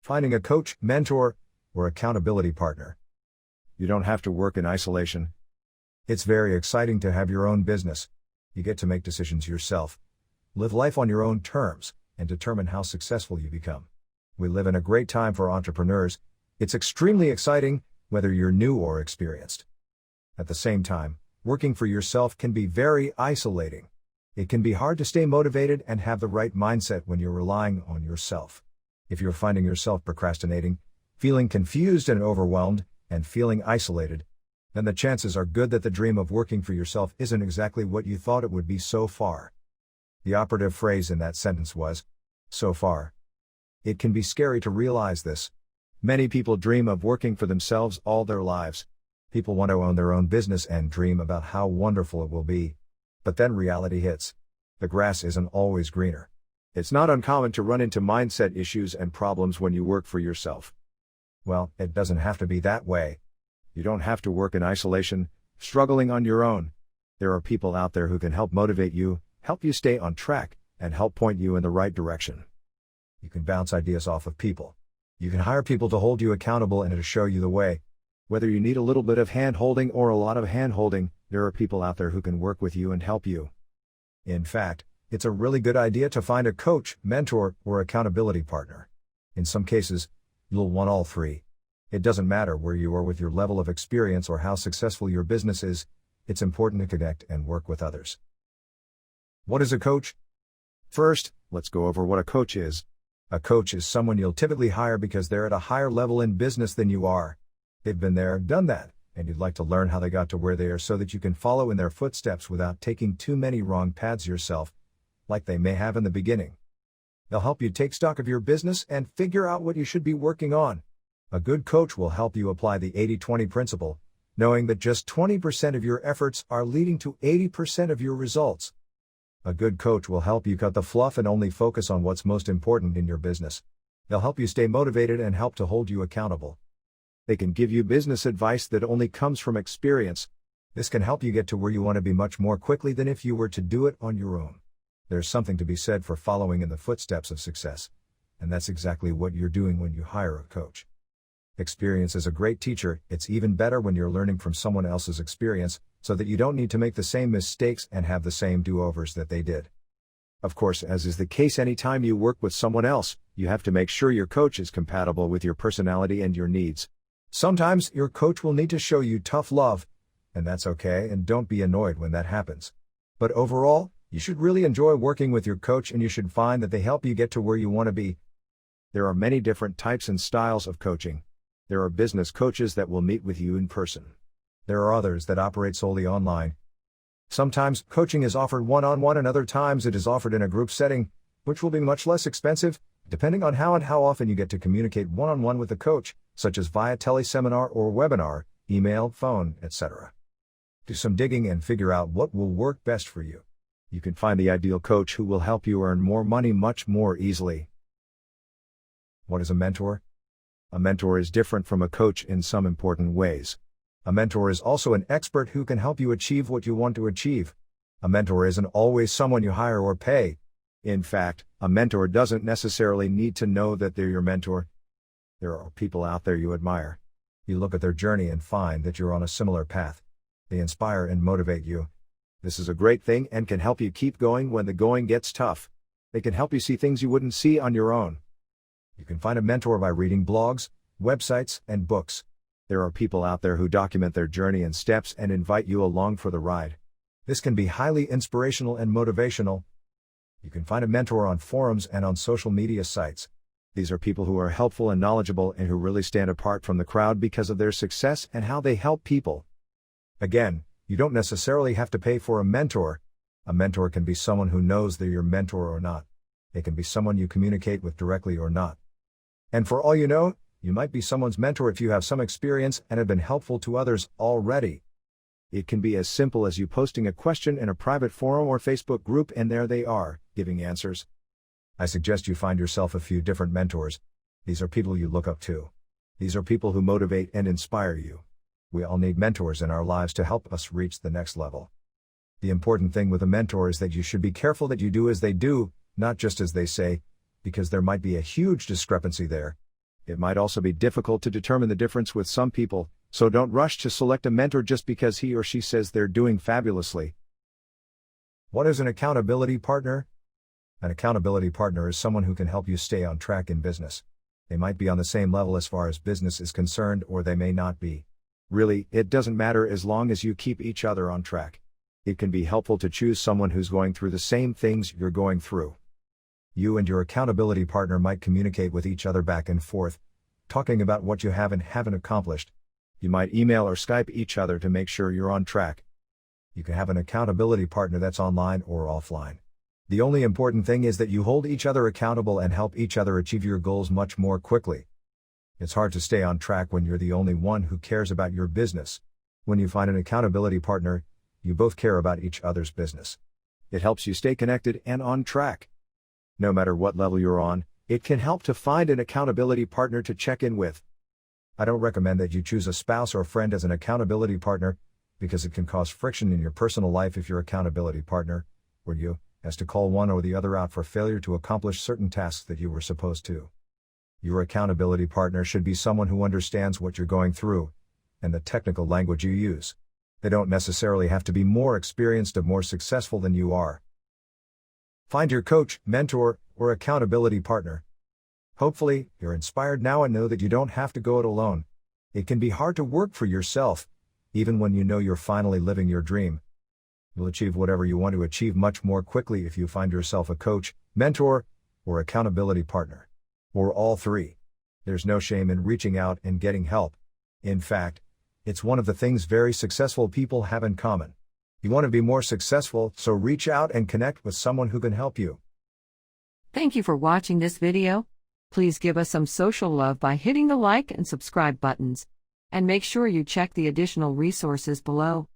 Finding a coach, mentor, or accountability partner. You don't have to work in isolation. It's very exciting to have your own business. You get to make decisions yourself, live life on your own terms, and determine how successful you become. We live in a great time for entrepreneurs. It's extremely exciting, whether you're new or experienced. At the same time, working for yourself can be very isolating. It can be hard to stay motivated and have the right mindset when you're relying on yourself. If you're finding yourself procrastinating, feeling confused and overwhelmed, and feeling isolated, then the chances are good that the dream of working for yourself isn't exactly what you thought it would be so far. The operative phrase in that sentence was, so far. It can be scary to realize this. Many people dream of working for themselves all their lives. People want to own their own business and dream about how wonderful it will be. But then reality hits. The grass isn't always greener. It's not uncommon to run into mindset issues and problems when you work for yourself. Well, it doesn't have to be that way. You don't have to work in isolation, struggling on your own. There are people out there who can help motivate you, help you stay on track, and help point you in the right direction. You can bounce ideas off of people. You can hire people to hold you accountable and to show you the way. Whether you need a little bit of hand-holding or a lot of hand-holding, there are people out there who can work with you and help you. In fact, it's a really good idea to find a coach, mentor, or accountability partner. In some cases, you'll want all three. It doesn't matter where you are with your level of experience or how successful your business is, it's important to connect and work with others. What is a coach? First, let's go over what a coach is. A coach is someone you'll typically hire because they're at a higher level in business than you are. They've been there, done that, and you'd like to learn how they got to where they are so that you can follow in their footsteps without taking too many wrong paths yourself, like they may have in the beginning. They'll help you take stock of your business and figure out what you should be working on. A good coach will help you apply the 80-20 principle, knowing that just 20% of your efforts are leading to 80% of your results. A good coach will help you cut the fluff and only focus on what's most important in your business. They'll help you stay motivated and help to hold you accountable. They can give you business advice that only comes from experience. This can help you get to where you want to be much more quickly than if you were to do it on your own. There's something to be said for following in the footsteps of success, and that's exactly what you're doing when you hire a coach. Experience is a great teacher. It's even better when you're learning from someone else's experience, so that you don't need to make the same mistakes and have the same do-overs that they did. Of course, as is the case anytime you work with someone else, you have to make sure your coach is compatible with your personality and your needs. Sometimes your coach will need to show you tough love, and that's okay, and don't be annoyed when that happens. But overall, you should really enjoy working with your coach and you should find that they help you get to where you want to be. There are many different types and styles of coaching. There are business coaches that will meet with you in person. There are others that operate solely online. Sometimes coaching is offered one-on-one and other times it is offered in a group setting, which will be much less expensive, depending on how and how often you get to communicate one-on-one with the coach, such as via teleseminar or webinar, email, phone, etc. Do some digging and figure out what will work best for you. You can find the ideal coach who will help you earn more money much more easily. What is a mentor? A mentor is different from a coach in some important ways. A mentor is also an expert who can help you achieve what you want to achieve. A mentor isn't always someone you hire or pay. In fact, a mentor doesn't necessarily need to know that they're your mentor. There are people out there you admire. You look at their journey and find that you're on a similar path. They inspire and motivate you. This is a great thing and can help you keep going when the going gets tough. They can help you see things you wouldn't see on your own. You can find a mentor by reading blogs, websites, and books. There are people out there who document their journey and steps and invite you along for the ride. This can be highly inspirational and motivational. You can find a mentor on forums and on social media sites. These are people who are helpful and knowledgeable and who really stand apart from the crowd because of their success and how they help people. Again, you don't necessarily have to pay for a mentor. A mentor can be someone who knows they're your mentor or not. They can be someone you communicate with directly or not. And for all you know, you might be someone's mentor if you have some experience and have been helpful to others already. It can be as simple as you posting a question in a private forum or Facebook group and there they are, giving answers. I suggest you find yourself a few different mentors. These are people you look up to. These are people who motivate and inspire you. We all need mentors in our lives to help us reach the next level. The important thing with a mentor is that you should be careful that you do as they do, not just as they say, because there might be a huge discrepancy there. It might also be difficult to determine the difference with some people, so don't rush to select a mentor just because he or she says they're doing fabulously. What is an accountability partner? An accountability partner is someone who can help you stay on track in business. They might be on the same level as far as business is concerned, or they may not be. Really, it doesn't matter as long as you keep each other on track. It can be helpful to choose someone who's going through the same things you're going through. You and your accountability partner might communicate with each other back and forth, talking about what you have and haven't accomplished. You might email or Skype each other to make sure you're on track. You can have an accountability partner that's online or offline. The only important thing is that you hold each other accountable and help each other achieve your goals much more quickly. It's hard to stay on track when you're the only one who cares about your business. When you find an accountability partner, you both care about each other's business. It helps you stay connected and on track. No matter what level you're on, it can help to find an accountability partner to check in with. I don't recommend that you choose a spouse or friend as an accountability partner, because it can cause friction in your personal life if your accountability partner, or you, has to call one or the other out for failure to accomplish certain tasks that you were supposed to. Your accountability partner should be someone who understands what you're going through, and the technical language you use. They don't necessarily have to be more experienced or more successful than you are. Find your coach, mentor, or accountability partner. Hopefully, you're inspired now and know that you don't have to go it alone. It can be hard to work for yourself, even when you know you're finally living your dream. You'll achieve whatever you want to achieve much more quickly if you find yourself a coach, mentor, or accountability partner. Or all three. There's no shame in reaching out and getting help. In fact, it's one of the things very successful people have in common. You want to be more successful, so reach out and connect with someone who can help you. Thank you for watching this video. Please give us some social love by hitting the like and subscribe buttons. And make sure you check the additional resources below.